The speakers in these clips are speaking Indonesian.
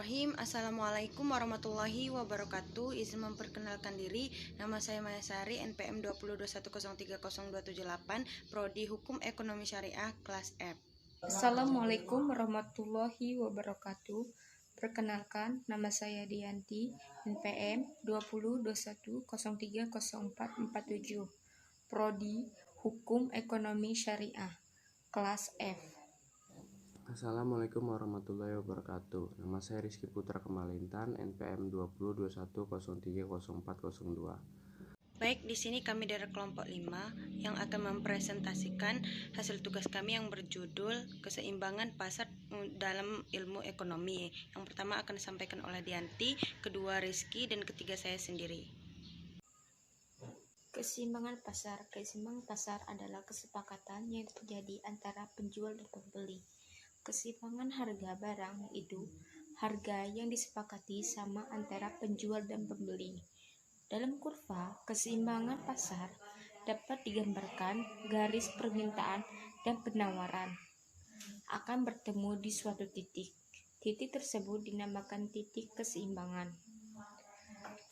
Bismillahirrahmanirrahim. Assalamualaikum warahmatullahi wabarakatuh. Izin memperkenalkan diri. Nama saya Maya Sari, NPM 2021030278, Prodi Hukum Ekonomi Syariah kelas F. Assalamualaikum warahmatullahi wabarakatuh. Perkenalkan, nama saya Dianti, NPM 2021030447, Prodi Hukum Ekonomi Syariah kelas F. Assalamualaikum warahmatullahi wabarakatuh. Nama saya Rizky Putra Kemalintan, NPM 2021030402. Baik, di sini kami dari kelompok 5 yang akan mempresentasikan hasil tugas kami yang berjudul Keseimbangan Pasar dalam Ilmu Ekonomi. Yang pertama akan disampaikan oleh Dianti, kedua Rizky, dan ketiga saya sendiri. Keseimbangan pasar. Keseimbangan pasar adalah kesepakatan yang terjadi antara penjual dan pembeli. Keseimbangan harga barang itu harga yang disepakati sama antara penjual dan pembeli. Dalam kurva keseimbangan pasar dapat digambarkan garis permintaan dan penawaran akan bertemu di suatu titik. Titik tersebut dinamakan titik keseimbangan.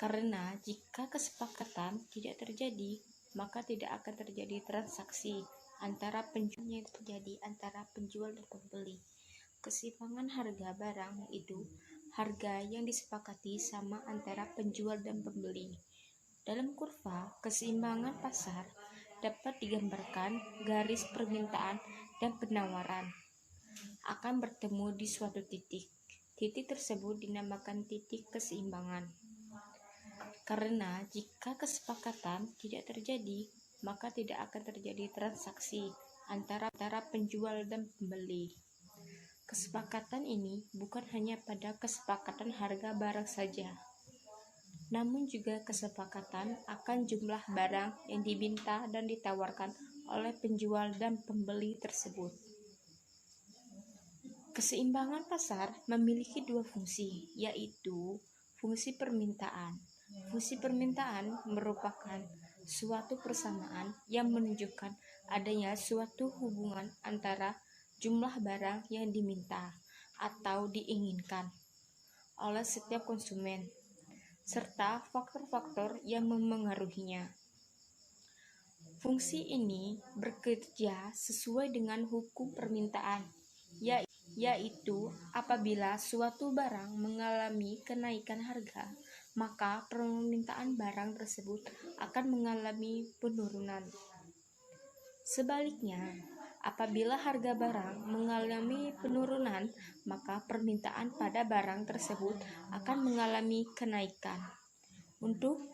Karena jika kesepakatan tidak terjadi, maka tidak akan terjadi transaksi antara penjual yang terjadi antara penjual dan pembeli. Keseimbangan harga barang itu harga yang disepakati sama antara penjual dan pembeli. Dalam kurva keseimbangan pasar dapat digambarkan garis permintaan dan penawaran akan bertemu di suatu titik. Titik tersebut dinamakan titik keseimbangan. Karena jika kesepakatan tidak terjadi, maka tidak akan terjadi transaksi antara penjual dan pembeli. Kesepakatan ini bukan hanya pada kesepakatan harga barang saja, namun juga kesepakatan akan jumlah barang yang diminta dan ditawarkan oleh penjual dan pembeli tersebut. Keseimbangan pasar memiliki dua fungsi, yaitu fungsi permintaan. Fungsi permintaan merupakan suatu persamaan yang menunjukkan adanya suatu hubungan antara jumlah barang yang diminta atau diinginkan oleh setiap konsumen serta faktor-faktor yang memengaruhinya. Fungsi ini bekerja sesuai dengan hukum permintaan, yaitu apabila suatu barang mengalami kenaikan harga, maka permintaan barang tersebut akan mengalami penurunan. Sebaliknya, apabila harga barang mengalami penurunan, maka permintaan pada barang tersebut akan mengalami kenaikan. Untuk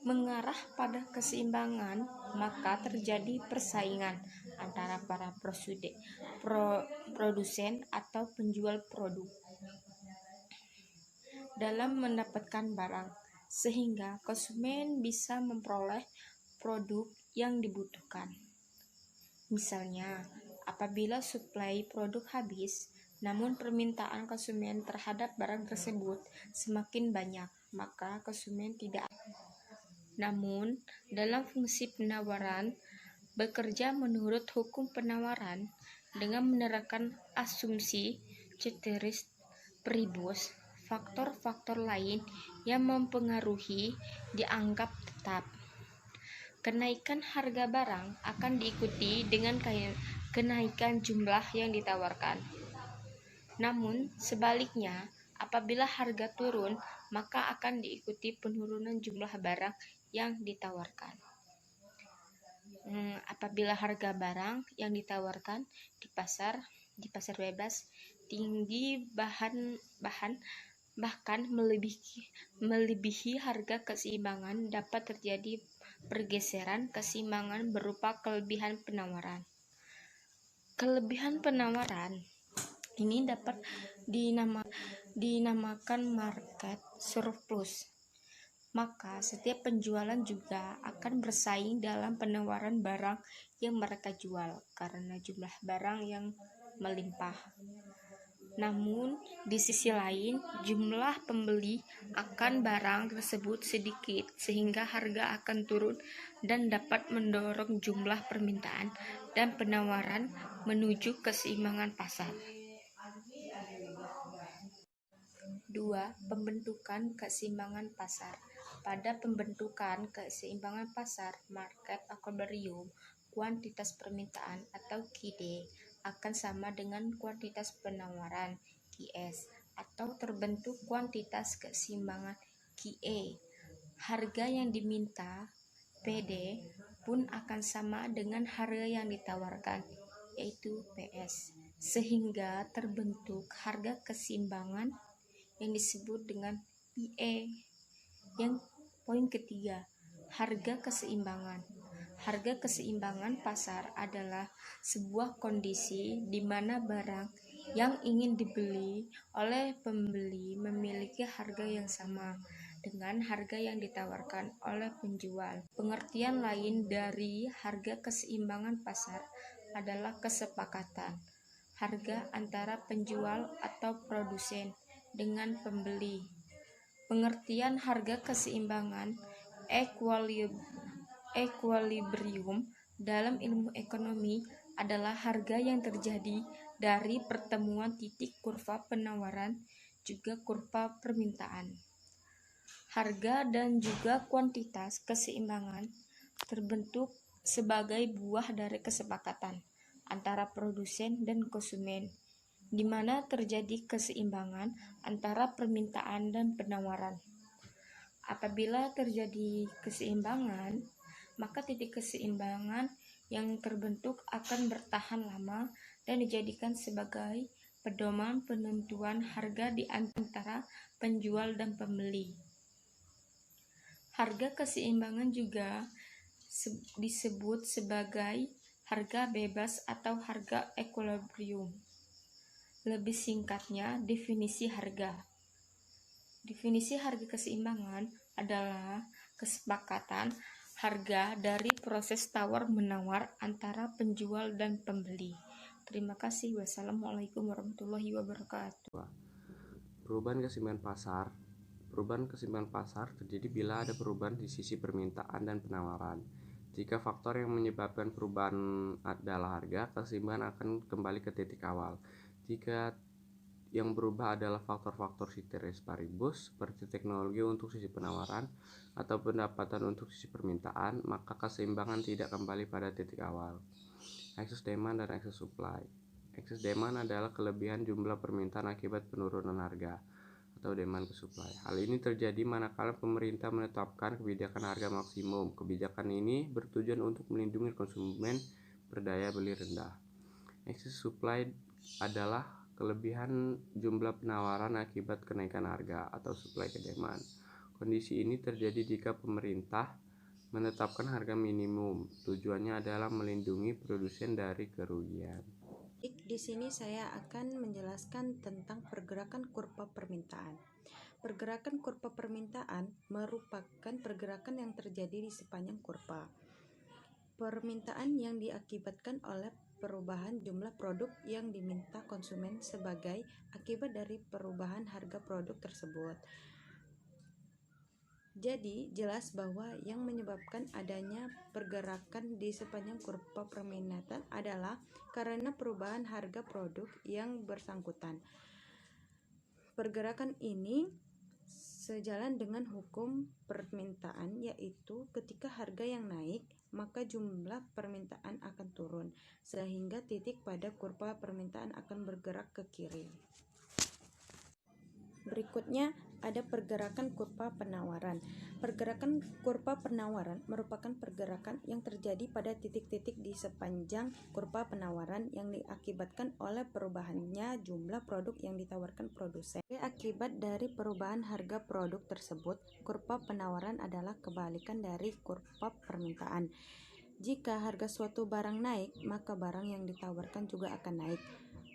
mengarah pada keseimbangan, maka terjadi persaingan antara para produsen atau penjual produk dalam mendapatkan barang, sehingga konsumen bisa memperoleh produk yang dibutuhkan. Misalnya, apabila suplai produk habis, namun permintaan konsumen terhadap barang tersebut semakin banyak, maka konsumen tidak. Namun, dalam fungsi penawaran, bekerja menurut hukum penawaran dengan menerapkan asumsi ceteris paribus. Faktor-faktor lain yang mempengaruhi dianggap tetap. Kenaikan harga barang akan diikuti dengan kenaikan jumlah yang ditawarkan. Namun, sebaliknya, apabila harga turun, maka akan diikuti penurunan jumlah barang yang ditawarkan. Apabila harga barang yang ditawarkan di pasar bebas tinggi bahkan melebihi harga keseimbangan, dapat terjadi pergeseran keseimbangan berupa kelebihan penawaran. Kelebihan penawaran ini dapat dinamakan market surplus. Maka setiap penjualan juga akan bersaing dalam penawaran barang yang mereka jual karena jumlah barang yang melimpah. Namun, di sisi lain, jumlah pembeli akan barang tersebut sedikit sehingga harga akan turun dan dapat mendorong jumlah permintaan dan penawaran menuju keseimbangan pasar. 2. Pembentukan keseimbangan pasar. Pada pembentukan keseimbangan pasar, market equilibrium, kuantitas permintaan atau QD akan sama dengan kuantitas penawaran QS, atau terbentuk kuantitas keseimbangan QE. Harga yang diminta PD pun akan sama dengan harga yang ditawarkan, yaitu PS, sehingga terbentuk harga keseimbangan yang disebut dengan PE. Yang poin ketiga, harga keseimbangan. Harga keseimbangan pasar adalah sebuah kondisi di mana barang yang ingin dibeli oleh pembeli memiliki harga yang sama dengan harga yang ditawarkan oleh penjual. Pengertian lain dari harga keseimbangan pasar adalah kesepakatan harga antara penjual atau produsen dengan pembeli. Pengertian harga keseimbangan equilibrium dalam ilmu ekonomi adalah harga yang terjadi dari pertemuan titik kurva penawaran juga kurva permintaan. Harga dan juga kuantitas keseimbangan terbentuk sebagai buah dari kesepakatan antara produsen dan konsumen, di mana terjadi keseimbangan antara permintaan dan penawaran. Apabila terjadi keseimbangan, maka titik keseimbangan yang terbentuk akan bertahan lama dan dijadikan sebagai pedoman penentuan harga di antara penjual dan pembeli. Harga keseimbangan juga disebut sebagai harga bebas atau harga equilibrium. Lebih singkatnya, definisi harga. Definisi harga keseimbangan adalah kesepakatan harga dari proses tawar-menawar antara penjual dan pembeli. Terima kasih. Wassalamualaikum warahmatullahi wabarakatuh. Perubahan keseimbangan pasar. Perubahan keseimbangan pasar terjadi bila ada perubahan di sisi permintaan dan penawaran. Jika faktor yang menyebabkan perubahan adalah harga, keseimbangan akan kembali ke titik awal. Jika yang berubah adalah faktor-faktor ceteris paribus seperti teknologi untuk sisi penawaran atau pendapatan untuk sisi permintaan, maka keseimbangan tidak kembali pada titik awal. Excess demand dan excess supply. Excess demand adalah kelebihan jumlah permintaan akibat penurunan harga atau demand ke supply. Hal ini terjadi manakala pemerintah menetapkan kebijakan harga maksimum. Kebijakan ini bertujuan untuk melindungi konsumen berdaya beli rendah. Excess supply adalah kelebihan jumlah penawaran akibat kenaikan harga atau supply ke demand. Kondisi ini terjadi jika pemerintah menetapkan harga minimum. Tujuannya adalah melindungi produsen dari kerugian. Di sini saya akan menjelaskan tentang pergerakan kurva permintaan. Pergerakan kurva permintaan merupakan pergerakan yang terjadi di sepanjang kurva. Permintaan yang diakibatkan oleh perubahan jumlah produk yang diminta konsumen sebagai akibat dari perubahan harga produk tersebut. Jadi, jelas bahwa yang menyebabkan adanya pergerakan di sepanjang kurva permintaan adalah karena perubahan harga produk yang bersangkutan. Pergerakan ini sejalan dengan hukum permintaan, yaitu ketika harga yang naik, maka jumlah permintaan akan turun, sehingga titik pada kurva permintaan akan bergerak ke kiri. Berikutnya ada pergerakan kurva penawaran. Pergerakan kurva penawaran merupakan pergerakan yang terjadi pada titik-titik di sepanjang kurva penawaran yang diakibatkan oleh perubahannya jumlah produk yang ditawarkan produsen. Akibat dari perubahan harga produk tersebut, kurva penawaran adalah kebalikan dari kurva permintaan. Jika harga suatu barang naik, maka barang yang ditawarkan juga akan naik.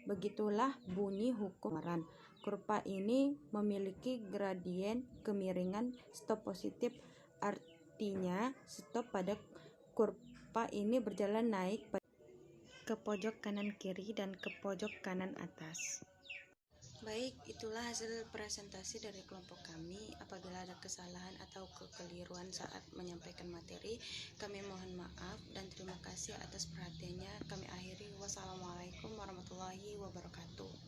Begitulah bunyi hukum penawaran. Kurva ini memiliki gradien kemiringan stop positif, artinya stop pada kurva ini berjalan naik ke pojok kanan kiri dan ke pojok kanan atas. Baik, itulah hasil presentasi dari kelompok kami. Apabila ada kesalahan atau kekeliruan saat menyampaikan materi, kami mohon maaf dan terima kasih atas perhatiannya. Kami akhiri. Wassalamualaikum warahmatullahi wabarakatuh.